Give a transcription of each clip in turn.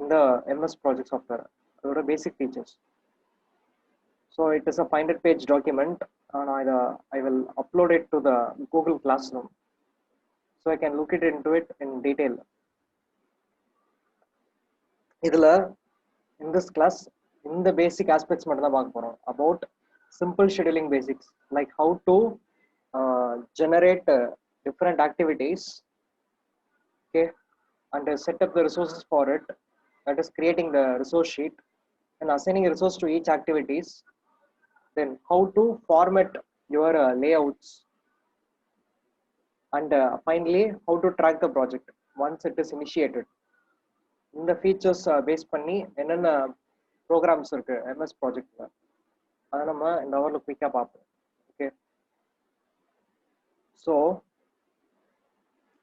இந்த MS Project software. அதோட basic features. So it is a 500-page document, and I will upload it to the Google Classroom, so I can look into it in detail. இதுல in this class in the basic aspects மட்டும் தான் பார்க்க போறோம் about simple scheduling basics, like how to generate different activities, okay, and set up the resources for it, that is creating the resource sheet and assigning a resource to each activities, then how to format your layouts, and finally how to track the project once it is initiated. இந்த features base பண்ணி என்னென்ன programs இருக்கு MS ப்ராஜெக்ட்ல, அதை நம்ம இந்த ஹவர்ல குயிக்காக பார்ப்போம். Okay, so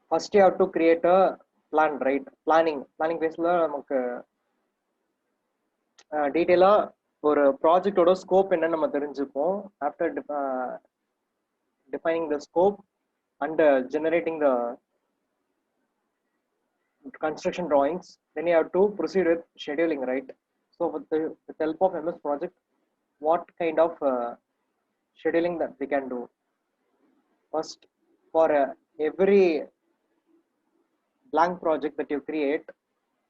first you have to create a plan, right? Planning பேஸில் நமக்கு டீட்டெயிலாக ஒரு ப்ராஜெக்டோட ஸ்கோப் என்னன்னு நம்ம தெரிஞ்சுப்போம். After defining the scope and generating the construction drawings, then you have to proceed with scheduling, right? So with the help of MS Project, what kind of scheduling that we can do? First, for every blank project that you create,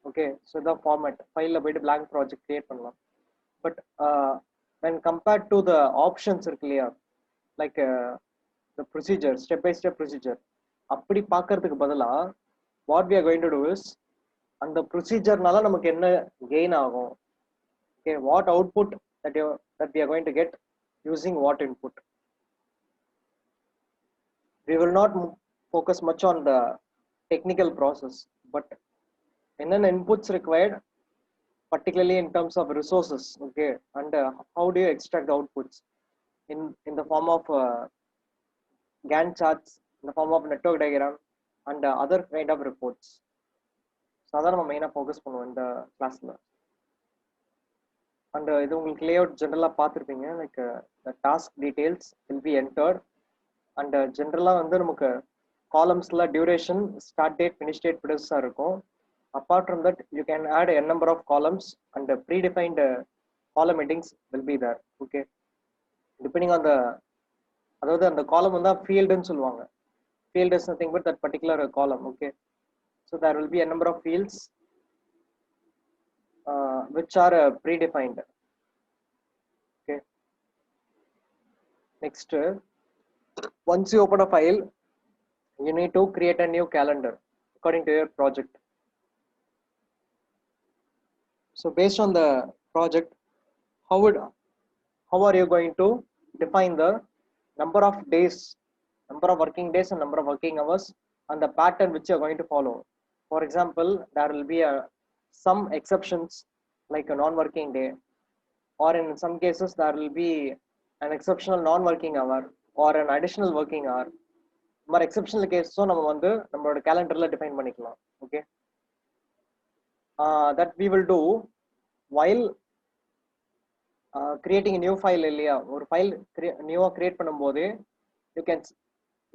okay, so the format file a bit blank project create pannalam, but when compared to the options are clear, like the procedure, step by step procedure, அப்படி பார்க்கிறதுக்கு பதிலா what we are going to do is, and the procedure nala namakku enna gain agum, okay, what output that we are going to get using what input. We will not focus much on the technical process, but enna inputs required, particularly in terms of resources, okay, and how do you extract the outputs in the form of Gantt charts, in the form of network diagram, and other kind of reports. So அதான் நம்ம மெயினாக focus பண்ணுவோம் இந்த கிளாஸில். And இது உங்களுக்கு layout ஜென்ரலாக பார்த்துருப்பீங்க, like the task details will be entered, and ஜென்ரலாக வந்து நமக்கு காலம்ஸில் duration, start date, finish date ப்ரொடியூஸாக இருக்கும். Apart from that you can add n number of columns, and predefined column headings will be there. Okay, depending on the, அதாவது அந்த காலம் வந்து ஃபீல்டுன்னு சொல்லுவாங்க. Field is nothing but that particular column, okay. So there will be a number of fields which are predefined, okay. Next, once you open a file, you need to create a new calendar according to your project. So based on the project, how are you going to define the number of days, number of working days and number of working hours, and the pattern which you are going to follow? For example, there will be some exceptions like a non-working day, or in some cases there will be an exceptional non-working hour or an additional working hour. More exceptional case so நம்ம வந்து நம்மளோட calendarல define பண்ணிக்கலாம். Okay, that we will do while creating a new file இல்லையா? ஒரு file நியூவா create பண்ணும்போது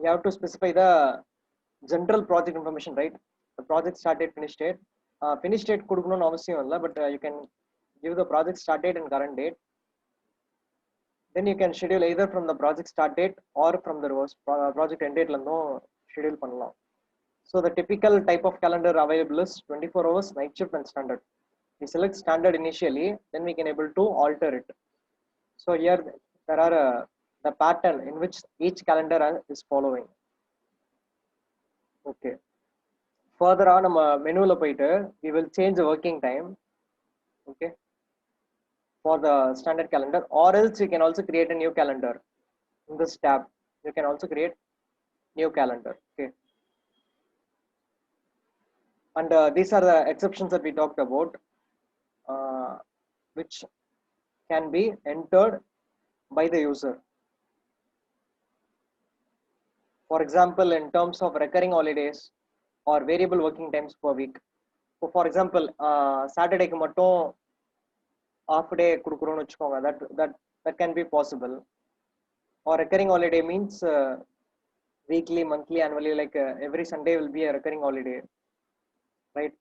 you have to specify the general project information, right? The project start date, finish date. Finish date கொடுக்கணும்னு அவசியம் இல்லை, but you can give the project start date and current date. Then you can schedule either from the project start date or from the project end date இருந்தும் schedule பண்ணலாம். So the typical type of calendar available is 24 hours, night shift and standard. We select standard initially, then we can able to alter it. So here there are the pattern in which each calendar is following. Okay, further on நம்ம மெனுல போயிட்டு we will change the working time, okay, for the standard calendar, or else you can also create a new calendar. In this tab you can also create new calendar, okay. And these are the exceptions that we talked about, which can be entered by the user. For example, in terms of recurring holidays or variable working times per week. So for example, Saturday க்கு மட்டும் half day கொடுக்குறோம்னு வெச்சுக்கோங்க, that can be possible. Or recurring holiday means weekly, monthly, annually, like every Sunday will be a recurring holiday, right?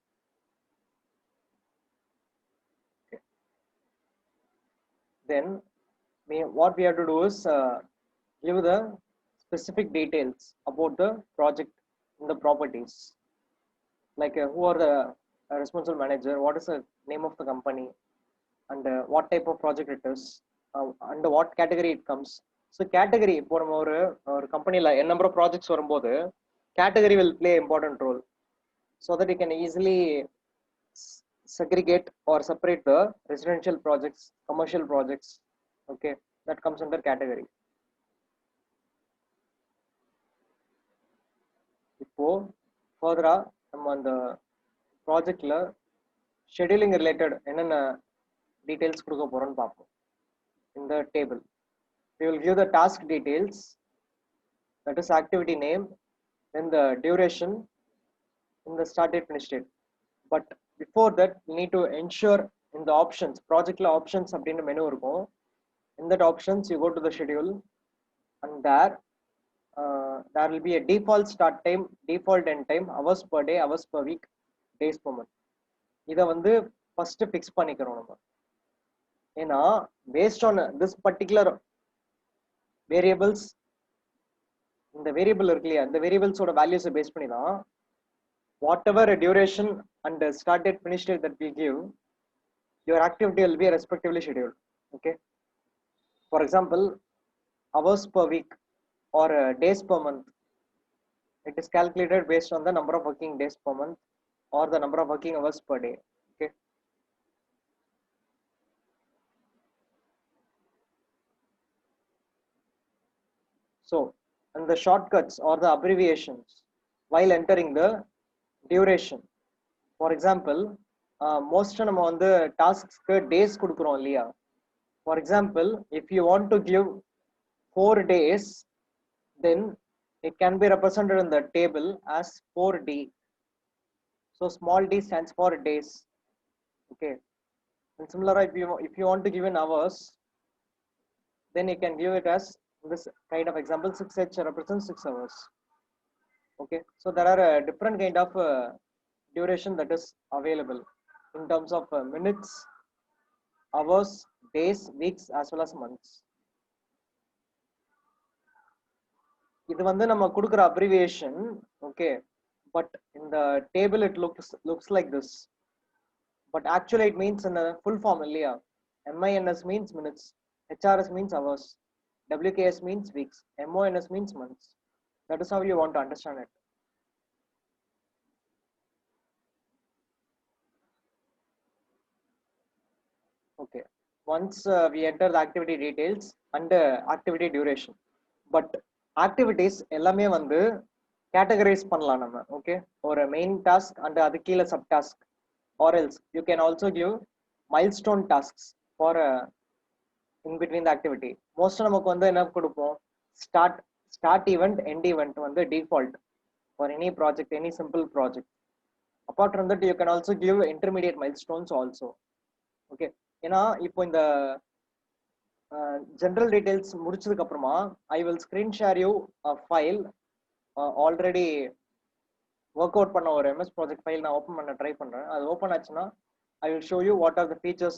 then what we have to do is give the specific details about the project in the properties, like who are the responsible manager, what is the name of the company, and what type of project it is, under what category it comes. So category, இப்போ நம்ம ஒரு கம்பெனில n number of projects வரும்போது category will play important role, so that you can easily segregate or separate the residential projects, commercial projects. Okay, that comes under category. இப்போ further நம்ம அந்த ப்ராஜெக்ட்ல scheduling related என்னென்ன டீடைல்ஸ் கொடுக்க போறோம்னு பார்ப்போம். In the table we will give the task details, that is activity name, then the duration, in the start date, finish date. But before that we need to ensure in the options, project la options அப்படின menu இருக்கும். In that options you go to the schedule, and there will be a default start time, default end time, hours per day, hours per week, days per month. இத வந்து first fix பண்ணிக்கிறோம் நம்ம. ஏன்னா based on this particular variables, இந்த variable இருக்கு இல்லையா, இந்த வேரியபிள்ஸோட வேல்யூஸை பேஸ் பண்ணி தான் whatever duration and start date, finish date that we give, your activity will be respectively scheduled. Okay, for example, hours per week or days per month, it is calculated based on the number of working days per month or the number of working hours per day. Okay, so and the shortcuts or the abbreviations while entering the duration. For example, most நம்ம வந்து டாஸ்க்ஸ்க்கு days கொடுக்குறோம் இல்லையா. For example, if you want to give 4 days, then it can be represented in the table as 4D. So small d stands for days. Okay, and similarly, if you want to give in hours, then you can give it as this kind of example, 6H represents 6 hours. Okay, so there are a different kind of duration that is available in terms of minutes, hours, days, weeks, as well as months. இது வந்து நம்ம கொடுக்கிற abbreviation. Okay, but in the table it looks like this, but actually it means in a full form இல்லையா. MINS means minutes, HRS means hours, WKS means weeks, MONS means months. That is how you want to understand it. Okay, once we enter the activity details and activity duration, but activities எல்லாமே வந்து categorize பண்ணலாம் நம்ம. Okay, or a main task and அது கீழ sub task, or else you can also give milestone tasks for in between the activity. Most நமக்கு வந்து என்ன கொடுப்போம், start event, end event வந்து default for any project, any simple project. Apart from that, you can also give intermediate milestones also. Okay, ஏன்னா இப்போ இந்த general details முடிச்சதுக்கு அப்புறமா I will screen share you a file, already work out பண்ண ஒரு MS project file நான் open பண்ண try பண்றேன். அது ஓபன் ஆச்சுன்னா I will show you what are the features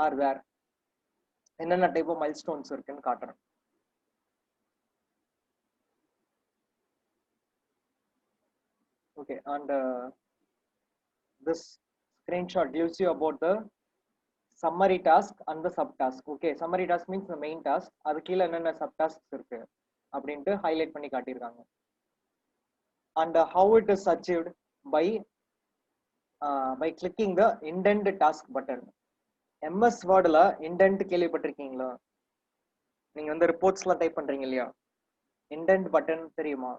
are there, என்னென்ன டைப் ஆஃப் மைல்ஸ்டோன்ஸ் இருக்குன்னு காட்டுறேன். Okay, and this screenshot gives you about the summary task and the subtask. Okay, summary task means the main task, அது கீழ என்னென்ன subtasks இருக்கு அப்படின்ட்டு highlight பண்ணி காட்டியிருக்காங்க. And how it is achieved by clicking the indent task button. MS Wordல indent கேள்விப்பட்டிருக்கீங்களா? நீங்க வந்து ரிப்போர்ட்ஸ்லாம் டைப் பண்றீங்க இல்லையா, indent button தெரியுமா?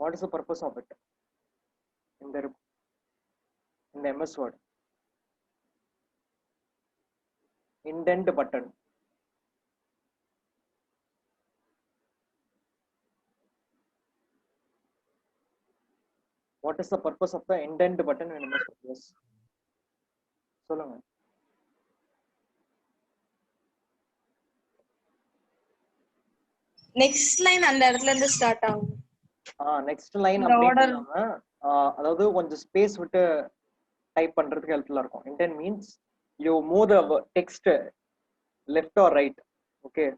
What is the purpose of it in the MS Word? Indent button. What is the purpose of the indent button in MS Word? Yes, சொல்லுங்க. Next line அந்த இடத்துல இருந்து ஸ்டார்ட் ஆகும். நெக்ஸ்ட் லைன் அப்படியே அதாவது கொஞ்சம் space விட்டு டைப் பண்றதுக்கு ஹெல்ப்ஃபுல்லா இருக்கும். Intend means you move the text left or right. Okay,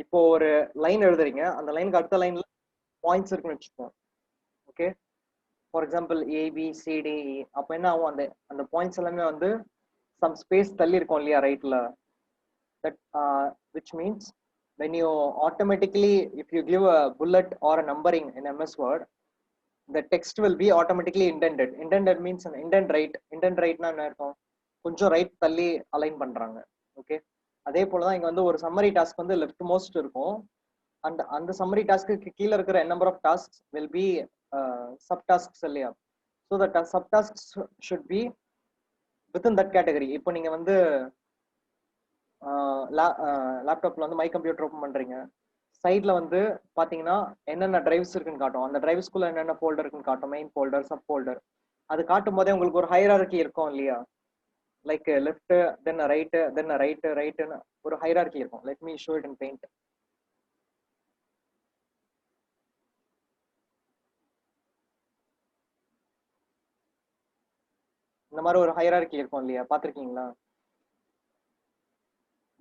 இப்போ ஒரு லைன் எழுதுறீங்க, அந்த லைனுக்கு அடுத்த லைன்ல பாயிண்ட்ஸ் இருக்குன்னு வச்சுப்போம். ஓகே, ஃபார் எக்ஸாம்பிள் ABCDE, அப்போ என்ன ஆகும், அந்த பாயிண்ட்ஸ் எல்லாமே வந்து சம் ஸ்பேஸ் தள்ளி இருக்கும் இல்லையா ரைட்ல. that which means when you automatically, if you give a bullet or a numbering in MS Word, the text will be automatically indented. Indented means an indent right na என்ன இருக்கும், கொஞ்சம் right தள்ளி align பண்றாங்க. Okay, அதே போலதான் இங்க வந்து ஒரு சம்மரி டாஸ்க் வந்து லெஃப்ட் மோஸ்ட் இருக்கும். அந்த சம்மரி டாஸ்க்கு கீழே இருக்கிற number of tasks will be sub tasks இல்லையா. so that sub tasks should be within that category. இப்போ நீங்க வந்து லேப்டாப்ல வந்து மை கம்ப்யூட்டர் ஓப்பன் பண்றீங்க, சைட்ல வந்து பாத்தீங்கன்னா என்னென்ன டிரைவ்ஸ் இருக்குன்னு காட்டும். அந்த டிரைவ்ஸ்குள்ள என்னென்ன ஃபோல்டர் இருக்குன்னு காட்டும், மெயின் ஃபோல்டர், சப் ஃபோல்டர். அது காட்டும் போதே உங்களுக்கு ஒரு ஹைரார்கி இருக்கும் இல்லையா, like left then right then ரைட்னு ஒரு ஹைரார்கி இருக்கும். Let me show it in paint. இந்த மாதிரி ஒரு ஹைரார்கி இருக்கும் இல்லையா, பாத்திருக்கீங்களா?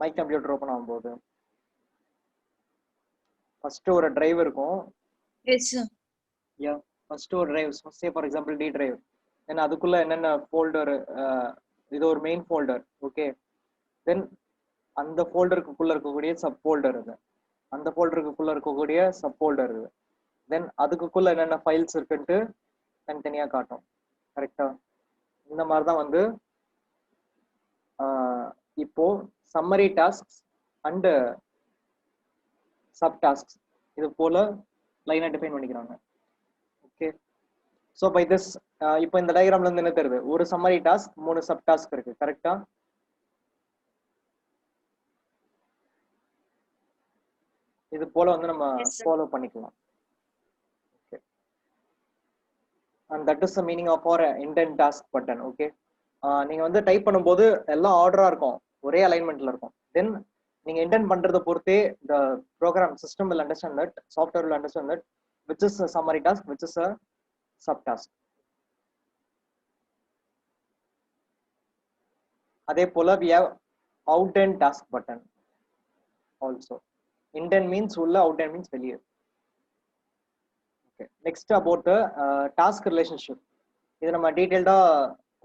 மை கம்ப்யூட்டர் ஓப்பன் ஆகும்போது ஃபர்ஸ்ட் ஒரு டிரைவ் இருக்கும். ஃபர்ஸ்ட் ஒரு drive, say for example D drive. Then அதுக்குள்ள என்னென்ன ஃபோல்டர், இது ஒரு மெயின் ஃபோல்டர். ஓகே, தென் அந்த ஃபோல்டருக்குள்ள இருக்கக்கூடிய சப் ஃபோல்டர் இது, அந்த ஃபோல்டருக்குள்ள இருக்கக்கூடிய சப் ஃபோல்டர் இது, தென் அதுக்குள்ள என்னென்ன ஃபைல்ஸ் இருக்குன்ட்டு தனித்தனியா காட்டும். கரெக்டா? இந்த மாதிரி தான் வந்து இப்போ summary tasks and sub tasks இது போல லைனா டிஃபைன் பண்ணிக்கிறாங்க. ஓகே, ஸோ பை திஸ் இப்போ இந்த டயக்ராம்ல இருந்து என்ன தெரியுது, ஒரு சம்மரி டாஸ்க் 3 சப் டாஸ்க் இருக்கு. கரெக்டா? இது போல வந்து நம்ம ஃபாலோ பண்ணிக்கலாம். Okay, and that is the meaning of our indent task button. Okay, நீங்க வந்து டைப் பண்ணும்போது எல்லாம் ஆர்டரா இருக்கும், ஒரே அலைன்மெண்ட்ல இருக்கும். தென் நீங்க இன்டென்ட் பண்றதை பொறுத்தே the program system will understand that, software will understand that which is a summary task, which is a sub task. அதே போல we have outend task button also. Indent means உள்ள, outend means வெளியே. Okay, next about the task relationship. இது நம்ம டீடைல்டா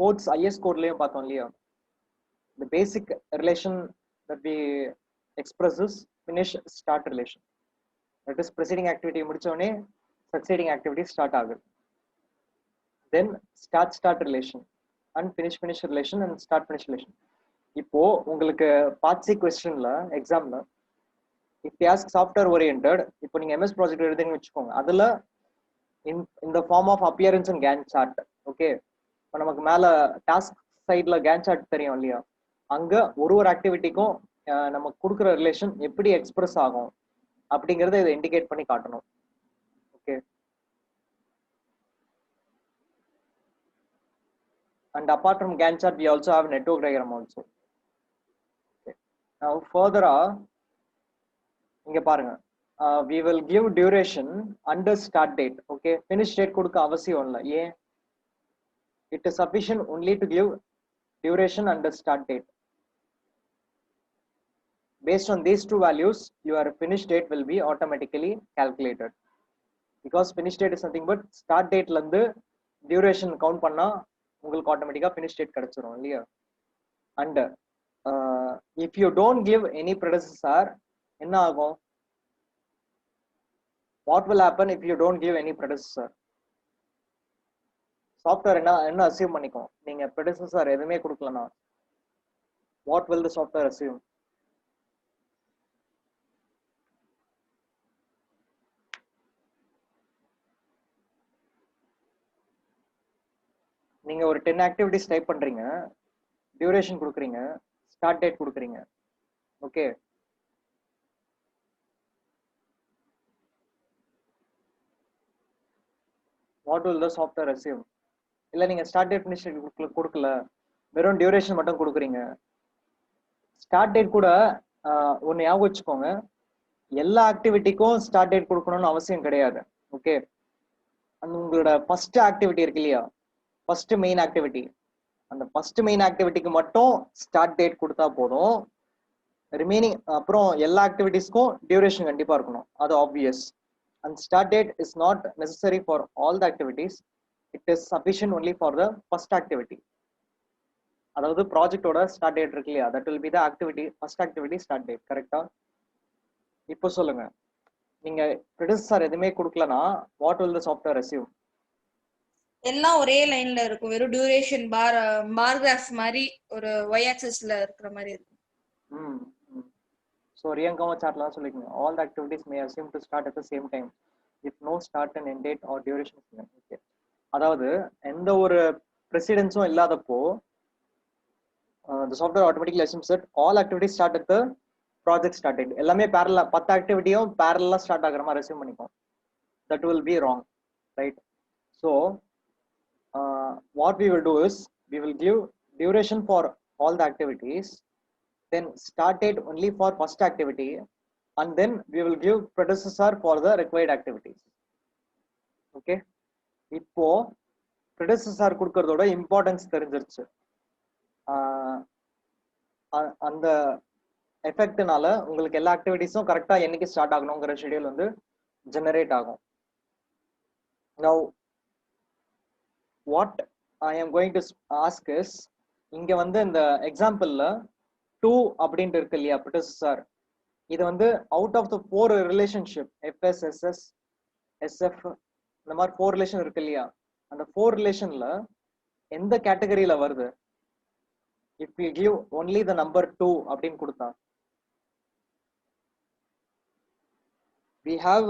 quotes IS கோட்லயும் பார்த்தோம் இல்லையா. the basic relation that we express is finish start relation. that is preceding activity முடிச்ச உடனே succeeding activity start ஆகுது. then start relation and finish relation and start finish relation. இப்போ உங்களுக்கு part C क्वेश्चनல எக்ஸாம்ல if they ask software oriented, இப்போ நீங்க MS project எழுதுங்கன்னு வெச்சுக்கோங்க, அதுல in the form of appearance and Gantt chart. Okay, இப்போ நமக்கு மேல டாஸ்க் சைட்ல Gantt chart தெரியும் இல்லையா, அங்க ஒரு ஆக்டிவிட்டிக்கும் நமக்கு கொடுக்குற ரிலேஷன் எப்படி எக்ஸ்பிரஸ் ஆகும் அப்படிங்கறத இதை இண்டிகேட் பண்ணி காட்டணும். Okay, and apart from Gantt chart we also have network diagram also. Okay, now further இங்க பாருங்க, we will give duration under start date. Okay, finish date கொடுக்க அவசியம் இல்லை. ஏன்? it is sufficient only to give duration under start date. Based on these two values, your finish date will be automatically calculated. Because finish date is nothing but start date ல இருந்து duration count பண்ணா உங்களுக்கு ஆட்டோமேட்டிக்கா finish date கிடைச்சிரும் இல்லையா. and if you don't give any predecessor, என்ன ஆகும்? what will happen if you don't give any predecessor? Software என்ன அசியூம் பண்ணிக்கும், நீங்க predecessor எதுவுமே கொடுக்கலனா what will the software assume? நீங்க ஒரு 10 ஆக்டிவிட்டிஸ் டைப் பண்றீங்க, டியூரேஷன் கொடுக்குறீங்க, ஸ்டார்ட் டேட் கொடுக்குறீங்க. Okay, what will the software assume? இல்ல நீங்க ஸ்டார்ட் டேட் ஃபினிஷ் டேட் கொடுக்கல, வெறும் டியூரேஷன் மட்டும் கொடுக்குறீங்க. ஸ்டார்ட் டேட் கூட ஒன்னு ஞாபகம் வச்சுக்கோங்க, எல்லா ஆக்டிவிட்டிக்கும் ஸ்டார்ட் டேட் கொடுக்கணும்னு அவசியம் கிடையாது. ஓகே, அந்த உங்களோட ஃபர்ஸ்ட் ஆக்டிவிட்டி இருக்கு இல்லையா, ஃபர்ஸ்ட் மெயின் ஆக்டிவிட்டி, அந்த ஃபர்ஸ்ட் மெயின் ஆக்டிவிட்டிக்கு மட்டும் ஸ்டார்ட் டேட் கொடுத்தா போதும். ரிமைனிங் அப்புறம் எல்லா ஆக்டிவிட்டீஸ்க்கும் டியூரேஷன் கண்டிப்பா இருக்கணும், அது obvious. And start date is not necessary for all the activities, it is sufficient only for the first activity. அதாவது ப்ராஜெக்டோட ஸ்டார்ட் டேட் இருக்கு இல்லையா, that will be the activity, first activity start date. கரெக்டா? இப்போ சொல்லுங்க, நீங்க ப்ரெடிசஸர் எதுவுமே கொடுக்கலனா what will the software assume? எல்லாம் ஒரே லைன்ல இருக்கும், வெறும் டியூரேஷன் பார் கிராஃப் மாதிரி ஒரு ஒய் ஆக்சிஸ்ல இருக்கிற மாதிரி இருக்கும். ஸோ ரியங்காவும் சார்ட்லாம் சொல்லிக்கோங்க, all the activities may assume to start at the same time if no start and end date or duration. Okay, அதாவது எந்த ஒரு ப்ரெசிடென்ஸும் இல்லாதப்போ the software automatically assumes that all activities start at the project start date. எல்லாமே parallel, 10 ஆக்டிவிட்டியும் parallel start ஆகுற மாதிரி assume பண்ணிக்கும். That will be wrong, right? So what we will do is we will give duration for all the activities, then start date only for first activity, and then we will give predecessor for the required activities. Okay, இப்போ predecessor கொடுக்கறதோட importance தெரிஞ்சிருச்சு. அந்த எஃபெக்ட்னால உங்களுக்கு எல்லா ஆக்டிவிட்டீஸும் கரெக்டா என்னைக்கு start ஆகணுங்கிற schedule வந்து generate ஆகும். Now what I am going to ask is, இங்க வந்து இந்த எக்ஸாம்பிள்ல 2 அப்படின்ட்டு இருக்கு இல்லையா predecessor, இது வந்து out of the 4 relationship FS SS SF இந்த மாதிரி 4 ரிலேஷன் இருக்கு இல்லையா, அந்த 4 ரிலேஷன்ல எந்த கேட்டகரியில வருது? If we give only the number 2 அப்படின்னு கொடுத்தா, we have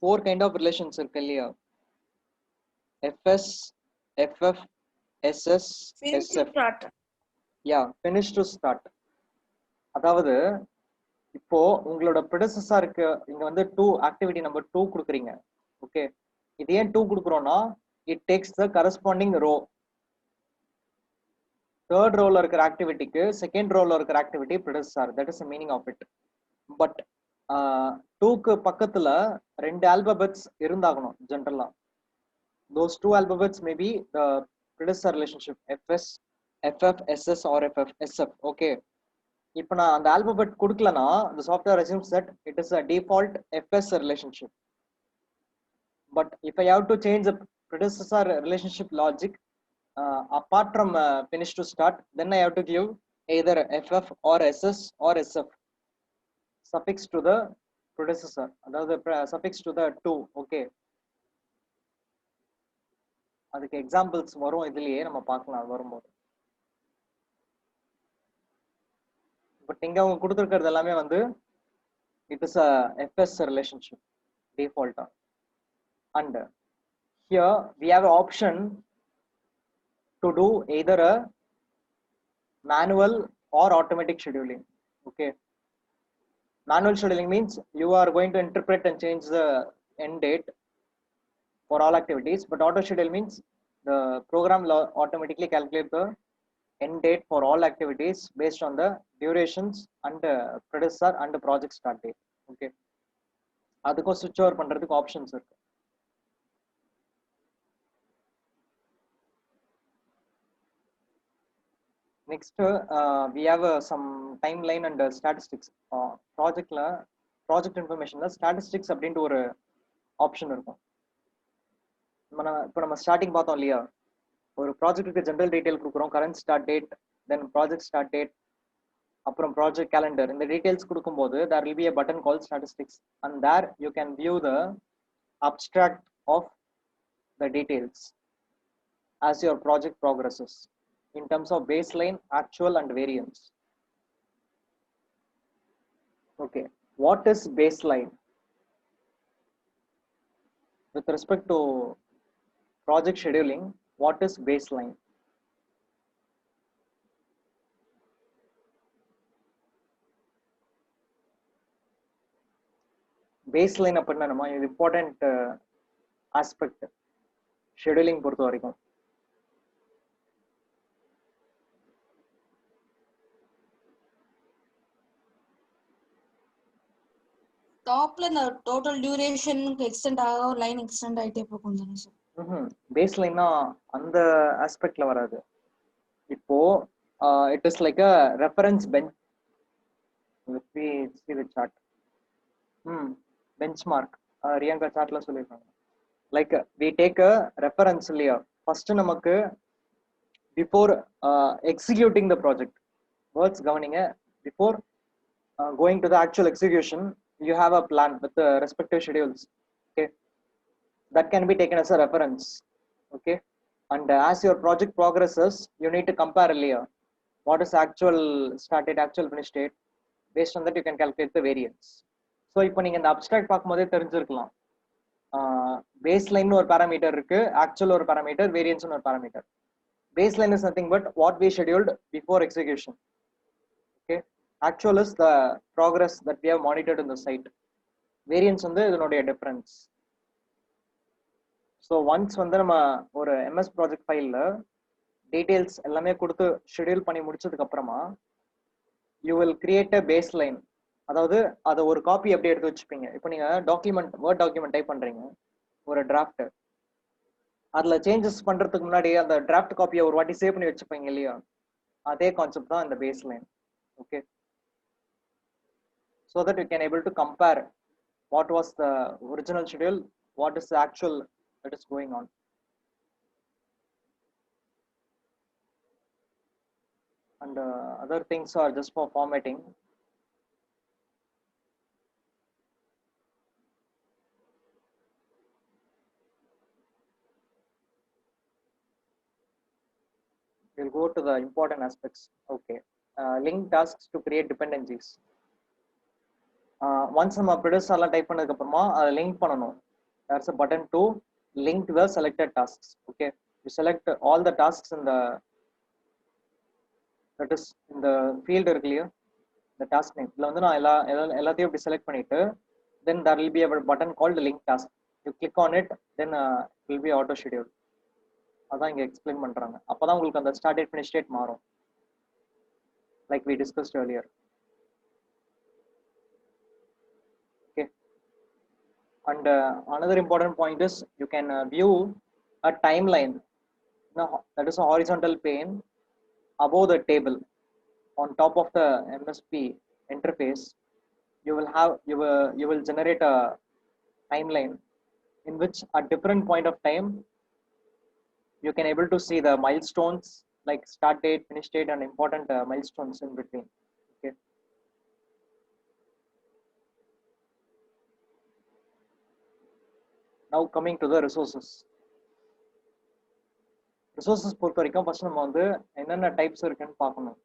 4 kind of relations இருக்கு இல்லையா, FS FF SS SF. yeah, finish to start. அதாவது இப்போ உங்களோட predecessorக்கு இங்க வந்து 2 ஆக்டிவிட்டி நம்பர் 2 கொடுக்குறீங்க. ஓகே, இது ஏன் 2 கொடுக்குறோம்னா it takes the corresponding row. Third ரோல இருக்கிற ஆக்டிவிட்டிக்கு செகண்ட் ரோல இருக்கிற activity predecessor, that is the meaning of it. But 2க்கு பக்கத்துல 2 ஆல்பபெட்ஸ் இருந்தாகணும் ஜெனரலா. those 2 alphabets may be the predecessor relationship FS FF SS or FF SF. okay, இப்போ நான் அந்த alphabet கொடுக்கலனா the software assumes that it is a default FS relationship. but if I have to change the predecessor relationship logic apart from finish to start, then I have to give either FF or SS or SF suffix to the predecessor, அதாவது suffix to the 2. okay, அதுக்கு examples வரும், இதுலயே நம்ம பார்க்கலாம் வரும்போது. But இங்க அவங்க கொடுத்துருக்கிறது எல்லாமே வந்து it is a FS relationship default. and here we have an option to do either a manual or automatic scheduling. okay, manual scheduling means you are going to interpret and change the end date for all activities, but auto schedule means the program will automatically calculate the end date for all activities based on the durations and predecessor and the project start date. okay, அதுக்கும் switch over பண்றதுக்கு options இருக்கு. next we have some timeline and statistics. project informationல statistics அப்படின்ற ஒரு option இருக்கும். இப்போ நம்ம starting பார்த்தோம் இல்லையா, ஒரு ப்ராஜெக்ட்டுக்கு ஜெனரல் டீடைல் கொடுக்குறோம், கரண்ட் ஸ்டார்ட் டேட், தென் ப்ராஜெக்ட் ஸ்டார்ட் டேட், அப்புறம் ப்ராஜெக்ட் கேலண்டர். இந்த டீடைல்ஸ் கொடுக்கும்போது there will be a button called statistics, and there you can view the abstract of the details as your project progresses in terms of baseline, actual and variance. okay, what is baseline? with respect to project scheduling, what is baseline? baseline அப்படின்னா நம்ம இது important aspect scheduling பொறுத்த வரைக்கும். டாப்ல இந்த total டியூரேஷனுக்கு extend ஆக line extend ஆயிட்டே போகும் தானே சார்? பேஸ்லைன்னா அந்த ஆஸ்பெக்ட்ல வராது. இப்போ it is like a reference bench. Let me see the chart. Benchmark. Riyanka chartல சொல்லிருக்காங்க. Like we take a reference இல்லையா? First நமக்கு before executing the project. Words governing before going to the actual execution, you have a plan with the respective schedules. Okay, that can be taken as a reference. Okay, and as your project progresses, you need to compare earlier what is actual start date, actual finish date. Based on that, you can calculate the variance. So இப்போ நீங்க இந்த abstract பார்க்கும்போதே தெரிஞ்சிருக்கலாம். Baseline ஒரு parameter இருக்கு, actual ஒரு parameter, variance ஒரு parameter. Baseline is nothing but what we scheduled before execution. Okay, actual is the progress that we have monitored in the site. Variance வந்து இதனுடைய difference. So once வந்து நம்ம ஒரு MS project fileல details எல்லாமே கொடுத்து schedule பண்ணி முடிச்சதுக்கு அப்புறமா you will create a baseline. அதாவது அத ஒரு காப்பி அப்படியே எடுத்து வச்சுப்பீங்க. இப்போ நீங்க வேர்ட் டாக்குமெண்ட் டைப் பண்றீங்க, ஒரு டிராஃப்ட், அதுல சேஞ்சஸ் பண்றதுக்கு முன்னாடி அந்த டிராஃப்ட் காப்பியை ஒரு வாட்டி சேவ் பண்ணி வச்சுப்பீங்க இல்லையா? அதே கான்செப்ட் தான் இந்த baseline. Okay, so that you can able to compare what was the original schedule, what is the actual that is going on. And other things are just for formatting. We'll go to the important aspects. Okay, link tasks to create dependencies. Once நம்ம produce எல்லாம் type பண்ணதுக்கு அப்புறமா அதை link பண்ணணும். There's a button to link the selected tasks. Okay, you select all the tasks in the that is in the field இருக்கு இல்லையா, the task name. இதுல வந்து நான் எல்லாத்தையும் இப்படி செலக்ட் பண்ணிட்டு then there will be a button called link task. You click on it, then it will be auto schedule. அதான் இங்க எக்ஸ்பிளைன் பண்றாங்க. அப்பதான் உங்களுக்கு அந்த ஸ்டார்ட் டேட் ஃபினிஷ் டேட் மாறும், like we discussed earlier. Okay, and another important point is you can view a timeline. Now that is a horizontal pane above the table on top of the MSP interface. You will generate a timeline in which at different point of time you can able to see the milestones like start date, finish date, and important milestones in between. Okay, now coming to the resources. பொறுத்த வரைக்கும் first நம்ம வந்து என்னென்ன types இருக்குன்னு பார்க்கணும்.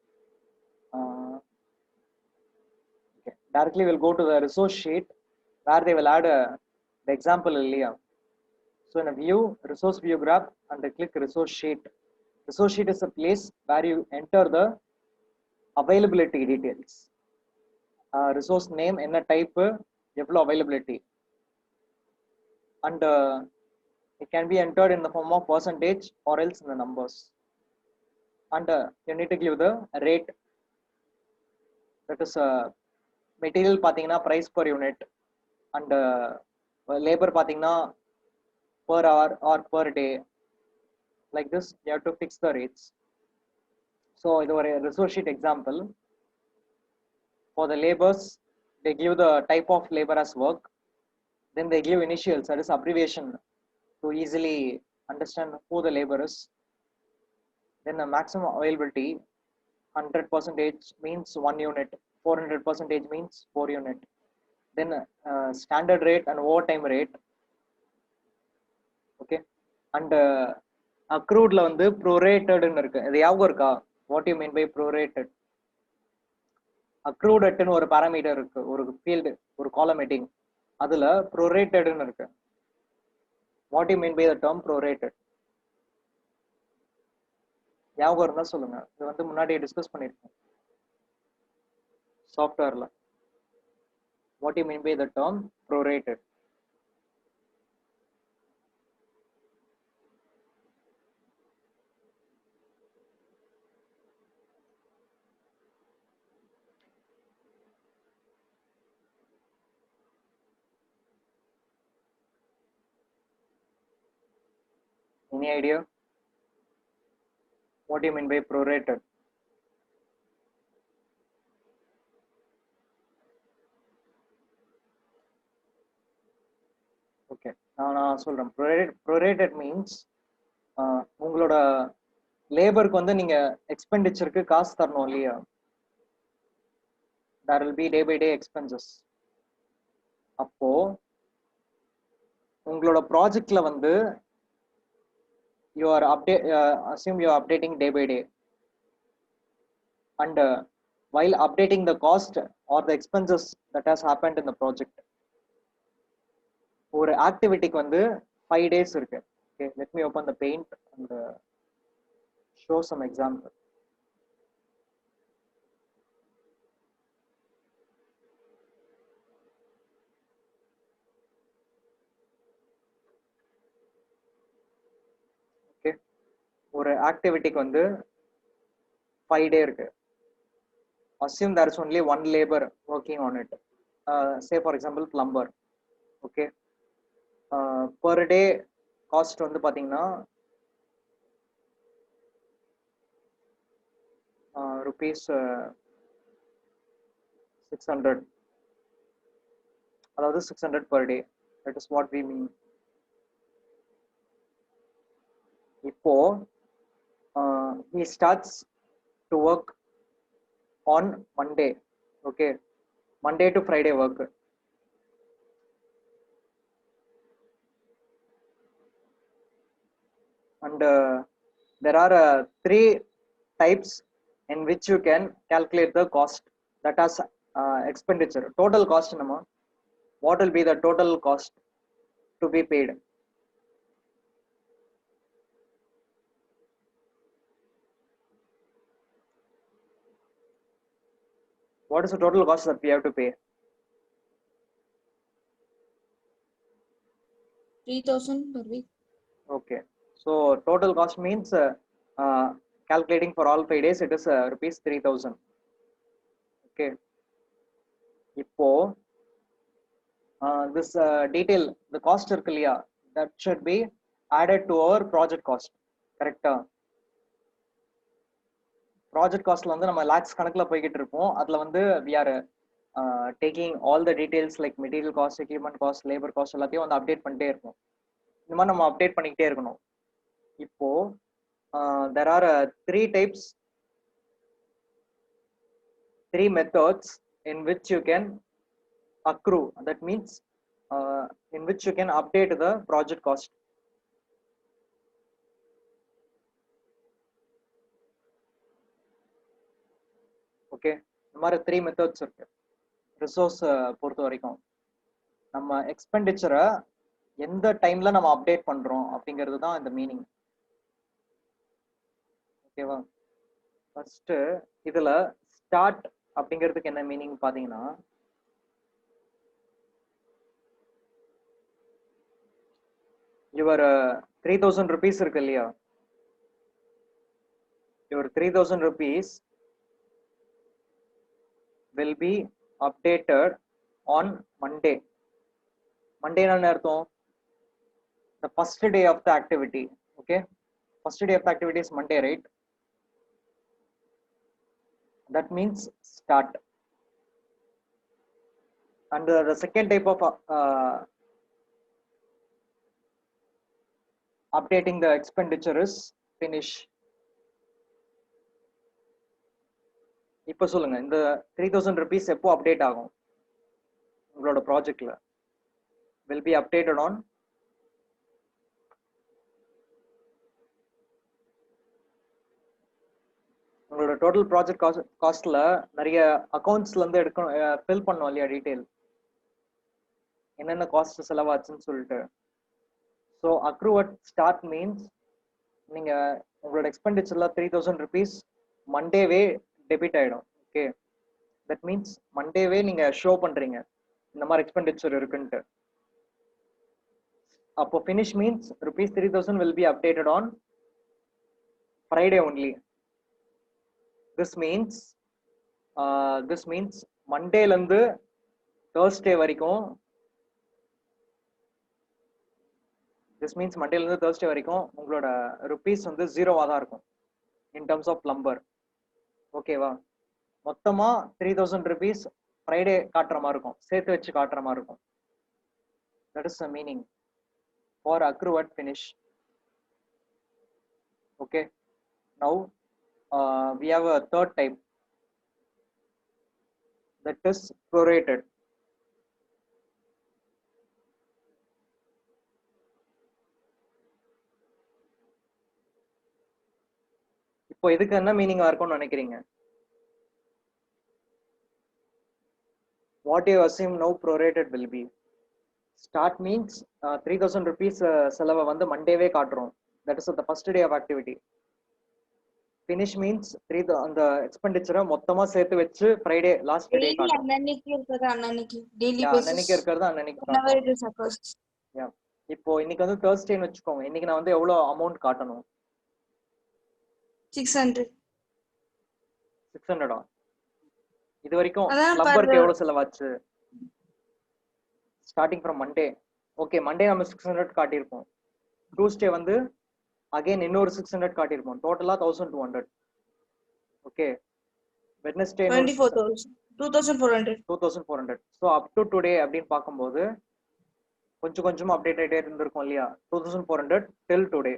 Okay, directly we'll go to the resource sheet where they will add the example இல்லையா. So in a view, resource view graph, and click resource sheet. Resource sheet is a place where you enter the availability details. Resource name, என்ன type, எவ்வளோ availability, and it can be entered in the form of percentage or else in the numbers. And you need to give the rate, that is material பார்த்தீங்கன்னா price per unit, and labor பார்த்தீங்கன்னா per hour or per day. Like this you have to fix the rates. So இது ஒரு resource sheet example. For the labors, they give the type of labor as work, then they give initials, that is abbreviation, to easily understand who the labor is. Then the maximum availability, 100% means 1 unit, 400% means 4 unit. Then standard rate and overtime rate. Okay, and accrued la வந்து prorated ன்னு இருக்கு. இது ஞாபகம் இருக்கா? What you mean by prorated? accrued ன்னு ஒரு parameter இருக்கு, ஒரு ஃபீல்ட், ஒரு காலம் ஹெட்டிங், அதுல prorated ன்னு இருக்கு. What you mean by the term prorated? ஞாபகம் இருந்தா சொல்லுங்க. இது வந்து முன்னாடியே டிஸ்கஸ் பண்ணிருக்கோம் சாஃப்ட்வேர்ல. What you mean by the term prorated? Any idea? What do you mean by prorated? Okay, நான் சொல்றேன். Prorated means உங்களோட லேபருக்கு வந்து நீங்க எக்ஸ்பெண்டிச்சருக்கு காசு தரணும் இல்லையா? There will be day by day expenses. அப்போ உங்களோட ப்ராஜெக்ட்ல வந்து you are assume you are updating day by day, and while updating the cost or the expenses that has happened in the project, ஒரு ஆக்டிவிட்டிக்கு வந்து 5 days இருக்கு. Okay, let me open the paint and show some example. Okay, ஒரு ஆக்டிவிட்டிக்கு வந்து 5 day இருக்கு. Assume there is only one labor working on it. Say for example plumber. Okay, per day cost வந்து பாத்தீங்கன்னா rupees 600, அதாவது 600 per day. That is what we mean. இப்போ he starts to work on Monday. Okay, Monday to Friday work. And there are 3 types in which you can calculate the cost, that has expenditure. Total cost nama, what will be the total cost to be paid? What is the total cost that we have to pay? 3,000 per week. Okay, so total cost means calculating for all 5 days, it is rupees 3,000. Okay, இப்போ this detail, the cost இருக்கு இல்லையா, that should be added to our project cost. கரெக்டா? Project காஸ்ட்ல வந்து நம்ம லாக்ஸ் கணக்குல போய்கிட்டு இருப்போம். அதுல வந்து we are taking all the details like material cost, equipment cost, labor cost எல்லாத்தையும் வந்து அப்டேட் பண்ணிட்டே இருப்போம். இந்த மாதிரி நம்ம அப்டேட் பண்ணிக்கிட்டே இருக்கணும். இப்போ there are 3 types, 3 methods in which you can accrue, that means in which you can update the project cost. Okay, இந்த மாதிரி 3 methods இருக்கு. ரிசோர்ஸ் பொறுத்த வரைக்கும் நம்ம எக்ஸ்பெண்டிச்சரை எந்த டைம்ல நம்ம அப்டேட் பண்றோம் அப்படிங்கிறது தான் இந்த மீனிங். ஓகேவா? ஃபர்ஸ்ட் இதுல ஸ்டார்ட் அப்படிங்கிறதுக்கு என்ன மீனிங் பாத்தீங்கன்னா, யுவர் 3,000 rupees இருக்கு இல்லையா, your 3,000 rupees will be updated on Monday. Monday என்ன அர்த்தம்? The first day of the activity. Okay, first day of the activity is Monday, right? That means start. And the second type of updating the expenditure is finish. இப்போ சொல்லுங்க, இந்த 3,000 rupees எப்போ update ஆகும் உங்களோட ப்ராஜெக்ட்ல? will be updated on உங்களோட total project காஸ்ட்ல நிறைய அக்கௌண்ட்ஸ்ல இருந்து எடுக்கணும், ஃபில் பண்ணணும் இல்லையா டீடைல், என்னென்ன காஸ்ட் செலவாச்சுன்னு சொல்லிட்டு. ஸோ அக்ரூ அட் ஸ்டார்ட் மீன்ஸ் நீங்க உங்களோட எக்ஸ்பெண்டிச்சர்ல 3,000 rupees மண்டேவே டெபிட் ஆயிடும். ஓகே, தட் மீன்ஸ் மண்டேவே நீங்க ஷோ பண்றீங்க இந்த மாதிரி எக்ஸ்பெண்டிச்சர் இருக்குன்ட்டு. அப்போ finish means rupees 3,000 will be updated on Friday only. This means மண்டேல இருந்து Thursday வரைக்கும், this means மண்டேல இருந்து Thursday வரைக்கும் உங்களோட ருபீஸ் வந்து ஜீரோவா தான் இருக்கும். in terms of lumber. ஓகேவா? மொத்தமா 3000 rupees ஃப்ரைடே காட்டுற மாதிரி இருக்கும், சேர்த்து வச்சு காட்டுற மாதிரி இருக்கும். That is the meaning for accrue at finish. Okay, now we have a third type, that is prorated. இப்போ இதுக்கு என்ன மீனிங்கா இருக்கும்னு நினைக்கிறீங்க? What you assume now prorated will be? Start means 3000 rupees செலவை வந்து மண்டேவே காட்டுறோம், that is the first day of activity. Finish means அந்த எக்ஸ்பெண்டிச்சரை மொத்தமா சேர்த்து வச்சு ஃப்ரைடே லாஸ்ட் டே டெய்லி காட்டுறோம். அன்னன்னைக்கு இருக்கிறது அன்னன்னைக்கு, டெய்லி அன்னன்னைக்கு இருக்கிறது அன்னன்னைக்கு whenever காட்டுறோம். it is occurs. இப்போ இன்னைக்கு வந்து Thursdayன்னு வச்சுக்கோங்க, இன்னைக்கு நான் வந்து எவ்வளவு அமௌண்ட் காட்டணும்? 600. 600 இது வரைக்கும் அதான் பிளம்பருக்கு எவ்வளவு செலவாச்சு? Starting from Monday. Okay, Monday நம்ம 600 காட்டியிருப்போம். டியூஸ்டே வந்து அகைன் இன்னொரு 600 காட்டியிருப்போம். டோட்டலா 1200. Okay, Wednesday 24,000, 2400. So up to today அப்படின்னு பார்க்கும்போது கொஞ்சம் கொஞ்சமா அப்டேட் ஆகிட்டே இருந்திருக்கும் இல்லையா? 2400 டில் டுடே.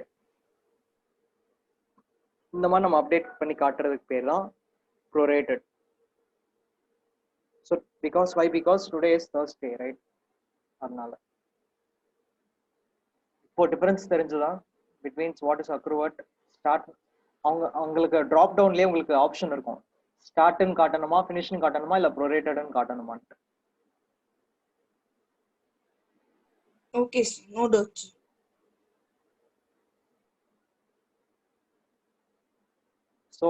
இந்த மாதிரி நம்ம அப்டேட் பண்ணி காட்டுறதுக்கு பேர் தான் prorated. So because why? Because today is Thursday, right? அதனால இப்போ டிஃபரன்ஸ் தெரிஞ்சுதா பிட்வீன்ஸ் வாட் இஸ் அக்ரூவட் ஸ்டார்ட்? உங்களுக்கு ட்ராப் டவுன்லயே உங்களுக்கு ஆப்ஷன் இருக்கும், ஸ்டார்ட்னு காட்டணுமா, ஃபினிஷ்னு காட்டணுமா, இல்ல ப்ரோரேட்டட்னு காட்டணுமான்ட்டு. Okay, no doubt. So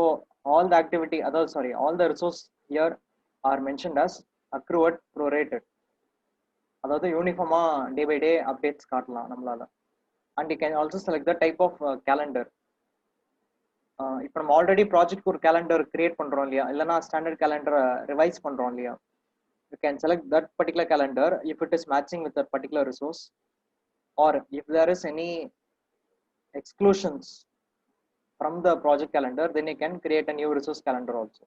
all the activity, all the resource here are mentioned as accrued prorated. அதாவது யூனிஃபார்மா டே by day updates காட்டலாம் நம்மளால. And you can also select the type of calendar. இப்போ நம்ம already project ஒரு calendar create பண்றோம் இல்லையா, இல்லைன்னா standard கேலண்டரை ரிவைஸ் பண்றோம் இல்லையா, you can select that particular calendar if it is matching with that particular resource, or if there is any exclusions from the project calendar, then you can create a new resource calendar also.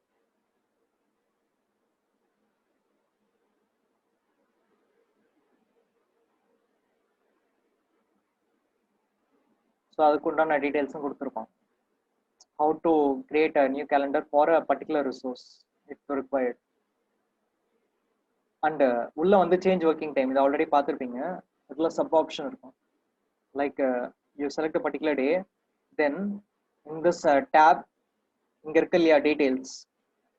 So அதுக்கு உண்டான டீடைல்ஸும் கொடுத்துருக்கோம், how to create a new calendar for a particular resource if required. And உள்ள வந்து change working time இது already பார்த்துருப்பீங்க, அதுல sub option இருக்கும். Like you select a particular day, then in this tab இங்க இருக்கு இல்லையா டீடைல்ஸ்,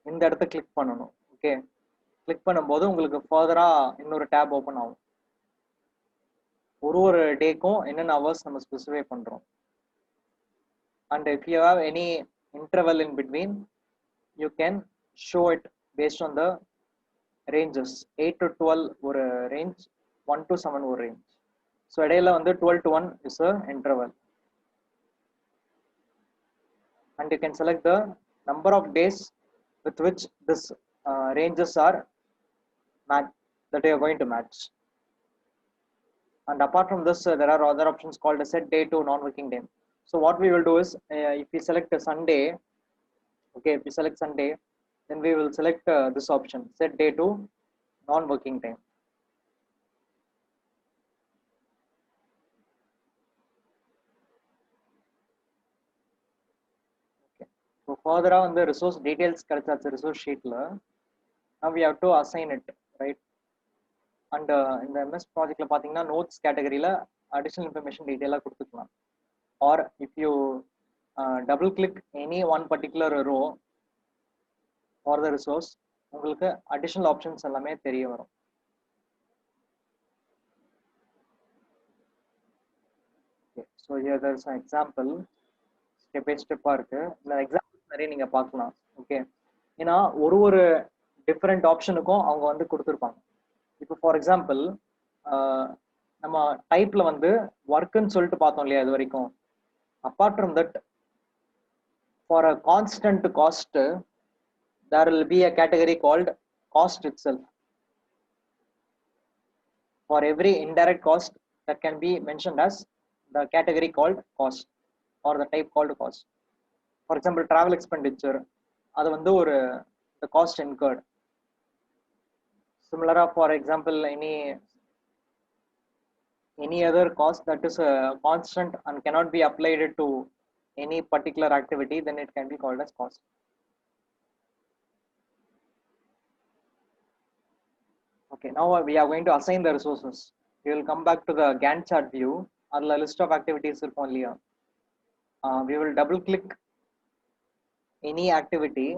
இந்த இடத்த கிளிக் பண்ணணும். ஓகே, கிளிக் பண்ணும்போது உங்களுக்கு ஃபர்தரா இன்னொரு டேப் ஓப்பன் ஆகும். ஒரு டேக்கும் என்னென்ன ஹவர்ஸ் நம்ம ஸ்பெசிஃபை பண்றோம். And if you have any interval in between, you can show it based on the ranges. 8 to 12 ஒரு range, 1 to 7 ஒரு range. So இடையில வந்து 12 to 1 is a interval. And you can select the number of days with which this ranges are match that you are going to match. And apart from this, there are other options called set day to non-working day. So what we will do is, if we select a Sunday, okay, if we select Sunday, then we will select this option, set day to non-working time. Okay. So further on the resource details, resource sheet, now we have to assign it, right? And in the MS project, notes category additional information detail கொடுத்துக்கலாம். Or if you double click any one particular row for the resource, உங்களுக்கு additional options எல்லாமே தெரிய வரும். Okay, so here there is an example, step by step இருக்கு. இந்த examples நிறைய நீங்க பார்க்கலாம். ஓகே, ஏன்னா ஒரு டிஃப்ரெண்ட் ஆப்ஷனுக்கும் அவங்க வந்து கொடுத்துருப்பாங்க. இப்போ ஃபார் எக்ஸாம்பிள் நம்ம டைப்ல வந்து ஒர்க்குன்னு சொல்லிட்டு பார்த்தோம் இல்லையா இது வரைக்கும். Apart from that, for a constant cost, there will be a category called cost itself. For every indirect cost, that can be mentioned as the category called cost or the type called cost. For example travel expenditure, அது வந்து ஒரு the cost incurred. Similar, for example, any other cost that is constant and cannot be applied to any particular activity, then it can be called as cost. Okay, now we are going to assign the resources. We will come back to the Gantt chart view. Adla list of activities irukkum illiya. We will double click any activity,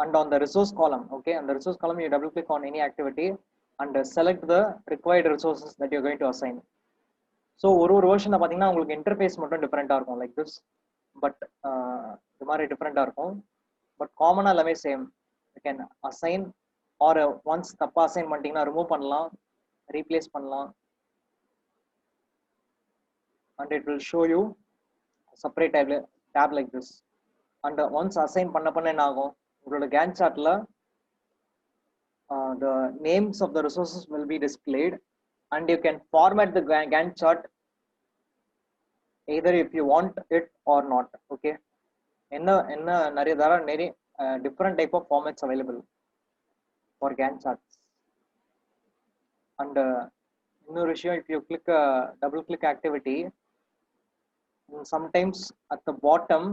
and on the resource column, okay, on the resource column you double click on any activity and select the required resources that you're going to assign. So ஒரு version பாத்தீங்கன்னா உங்களுக்கு interface மட்டும் டிஃபரெண்டா இருக்கும் like this, but இந்த மாதிரி டிஃபரெண்டா இருக்கும், but காமனா எல்லாமே same. you can assign or once தப்பா அசைன் பண்ணிட்டீங்கன்னா ரிமூவ் பண்ணலாம், ரீப்ளேஸ் பண்ணலாம், and it will show you a separate tab like this. and once assign பண்ண என்ன ஆகும், உங்களோட Gantt chartல the names of the resources will be displayed, and you can format the Gantt chart either if you want it or not. Okay, என்ன நிறைய different type of formats available for Gantt charts. and இன்னொரு விஷயம், if you click double click activity, sometimes at the bottom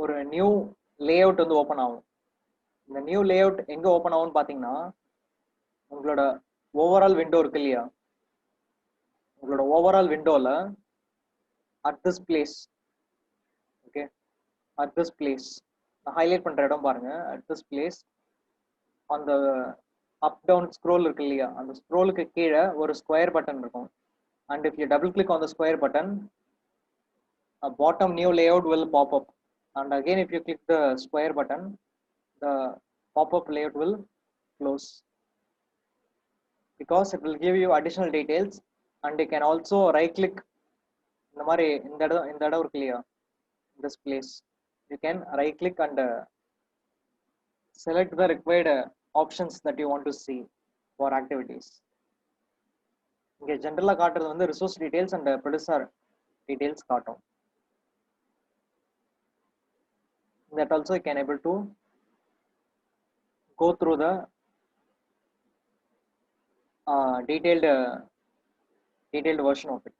ஒரு new layout வந்து open ஆகும். இந்த new layout எங்க open ஆகும்னு பாத்தீங்கன்னா, உங்களோட ஓவரால் விண்டோ இருக்கு இல்லையா, உங்களோட ஓவரால் விண்டோல at this place, okay, at this place நான் ஹைலைட் பண்ற இடம் பாருங்க. அட் திஸ் பிளேஸ் அந்த அப் டவுன் ஸ்க்ரோல் இருக்கு இல்லையா, அந்த ஸ்க்ரோலுக்கு கீழே ஒரு ஸ்கொயர் பட்டன் இருக்கும். and if you double click on the square button, a bottom new layout will pop up, and again if you click the square button, the pop-up layout will close, because it will give you additional details. and you can also right click இந்த மாதிரி இந்த இடம் இருக்கு இல்லையா, this place, you can right click and select the required options that you want to see for activities. இங்க ஜெனரலா காட்டுறது வந்து resource details and producer details காட்டும். that also you can able to go through the detailed version of it.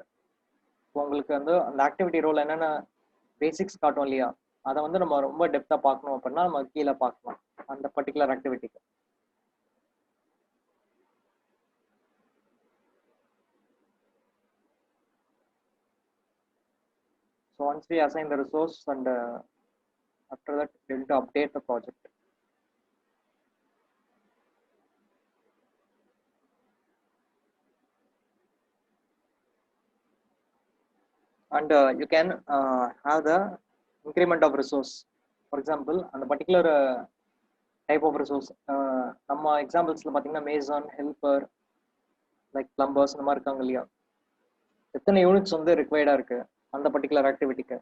உங்களுக்கு வந்து அந்த activity role என்னென்ன basics காட்டும் இல்லையா, அதை வந்து நம்ம ரொம்ப டெப்தா பார்க்கணும் அப்படின்னா நம்ம கீழே பார்க்கலாம் அந்த particular ஆக்டிவிட்டிக்கு. So once we assign the resource, and after that we will to update the project. and you can have the increment of resource. For example, on the particular type of resource, நம்ம எக்ஸாம்பிள்ஸ்ல பாத்தீங்கன்னா Mason, helper, like plumbers இந்த மாதிரி இருக்காங்க இல்லையா, எத்தனை units வந்து ரிக்வயர்டா இருக்கு அந்த particular ஆக்டிவிட்டிக்கு,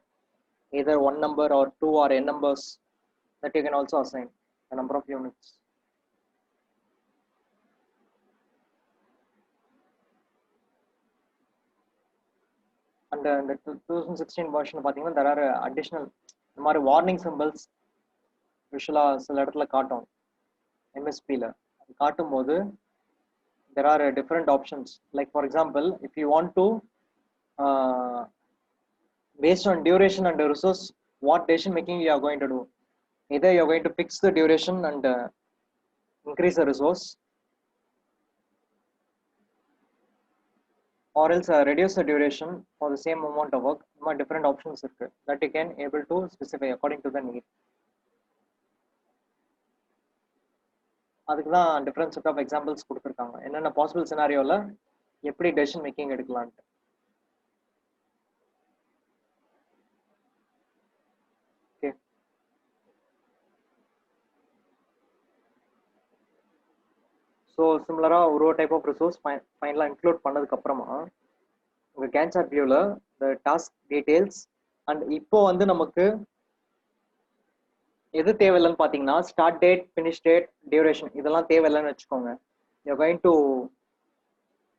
either 1 number or 2 or n numbers, that you can also assign the number of units. and the 2016 version பாத்தீங்கன்னா there are additional இந்த மாதிரி வார்னிங் சிம்பிள்ஸ் விஷுவலா சில இடத்துல காட்டும். MSP ல காட்டும் போது there are different options, like for example if you want to based on duration and resource, what decision making you are going to do, either you are going to fix the duration and increase the resource, or else reduce the duration for the same amount of work. Different options irukku that you can able to specify according to the need. அதுக்கு தான் different set of examples கொடுத்துருக்காங்க, என்னென்ன possible சினாரியோல எப்படி decision making எடுக்கலான்ட்டு. Okay, so சிமிலரா ஒரு type of resource ஃபைனலாக include பண்ணதுக்கு அப்புறமா உங்க Gantt chart வியூல the டாஸ்க் டீடைல்ஸ், அண்ட் இப்போ வந்து நமக்கு எது தேவையில்லைன்னு பாத்தீங்கன்னா start date, finish date, duration இதெல்லாம் தேவையில்லைன்னு வச்சுக்கோங்க. you're going to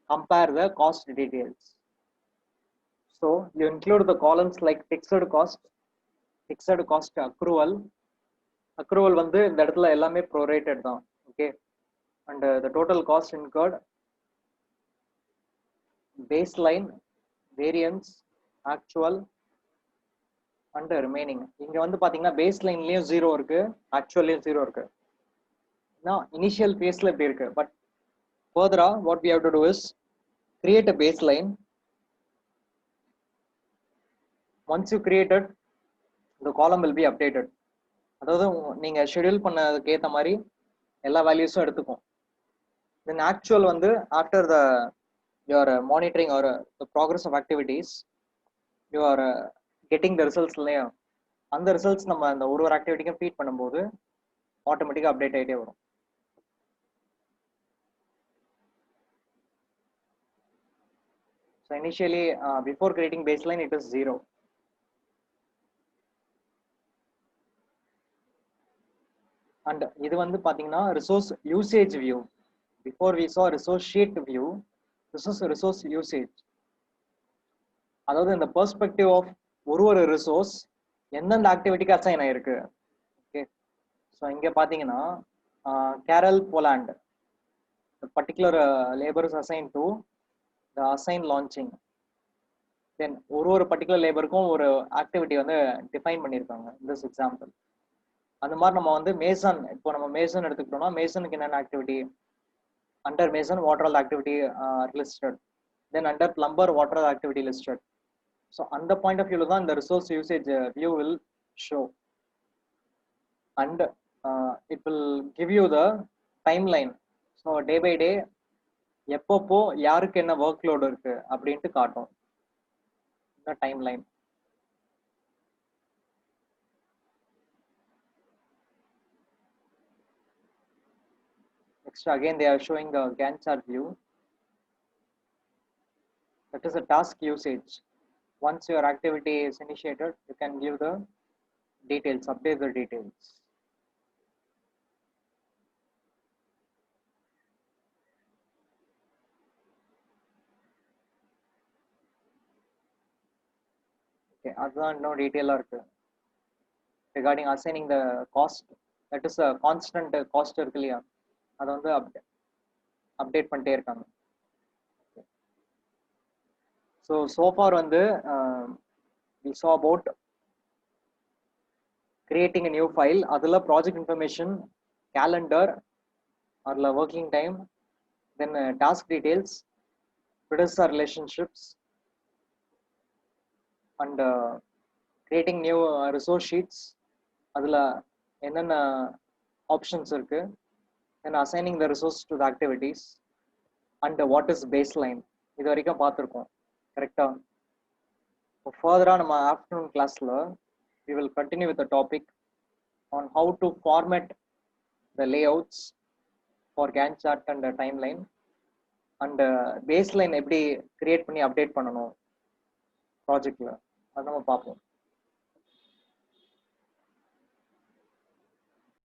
compare the cost details. So you include the columns like fixed cost accrual. Accrual வந்து இந்த இடத்துல எல்லாமே prorated தான். Okay, and the total cost incurred, baseline, variance, actual and remaining. இங்க வந்து பாத்தீங்கன்னா பேஸ்லைன்லயும் 0 இருக்கு, ஆக்சுவல்லயும் 0 இருக்கு. Now initial phaseல இப்படி இருக்கு, but further what we have to do is create a baseline. Once you created, the column will be updated. அதாவது நீங்க schedule பண்ணதுக்கு ஏத்த மாதிரி எல்லா வேல்யூஸும் எடுத்துக்கும். Then actual வந்து after the your monitoring or the progress of activities, you are getting the results இல்லையா, அந்த ரிசல்ட்ஸ் நம்ம அந்த ஒரு ஆக்டிவிட்டிக்கும் ஃபீட் பண்ணும்போது ஆட்டோமேட்டிக்கா அப்டேட் ஆகிட்டே வரும். So initially before creating baseline it is 0. And இது வந்து பாத்தீங்கன்னா resource usage view. Before we saw resource sheet view, this is resource usage. அதாவது இந்த பெர்ஸ்பெக்டிவ் ஆஃப் ஒரு ரிசோர்ஸ் எந்தெந்த ஆக்டிவிட்டிக்கு அசைன் ஆயிருக்கு. ஓகே, ஸோ இங்க பாத்தீங்கன்னா Carol Boland particular labour is assign to the assign launching. Then ஒரு பர்டிகுலர் லேபருக்கும் ஒரு ஆக்டிவிட்டி வந்து டிஃபைன் பண்ணியிருக்காங்க. திஸ் எக்ஸாம்பிள் அந்த மாதிரி நம்ம வந்து மேசன், இப்போ நம்ம மேசன் எடுத்துக்கிட்டோம்னா மேசனுக்கு என்னென்ன activity, under mason what are all activity listed, then under plumber what are all activity listed. So அந்த பாயிண்ட் ஆஃப் வியூல தான் இந்த resource usage view will show and it will give you the time line. So day by day எப்பப்போ யாருக்கு என்ன work load இருக்கு அப்படின்ட்டு காட்டும் இந்த time line. Next again they are showing the Gantt chart view. That is a task usage. Once your activity is initiated, you can give the details, update the details. Okay, அதுதான் இன்னும் டீட்டெயிலாக இருக்கு. Regarding assigning the cost, that is a constant cost இருக்கு இல்லையா, அதை வந்து update பண்ணிட்டே இருக்காங்க. So far வந்து we saw about creating a new file, அதுல project information, calendar or working time, then task details, producer relationships and creating new resource sheets, அதுல என்னென்ன ஆப்ஷன்ஸ் இருக்கு, then assigning the resource to the activities and what is baseline. இது வரைக்கும் பார்த்துருக்கோம் கரெக்டா. ஃபர்தரா நம்ம ஆஃப்டர்நூன் கிளாஸ்ல we will continue with the topic on how to format the layouts for Gantt chart and timeline and baseline எப்படி create பண்ணி update பண்ணணும் ப்ராஜெக்ட்ல, அது நம்ம பார்ப்போம்.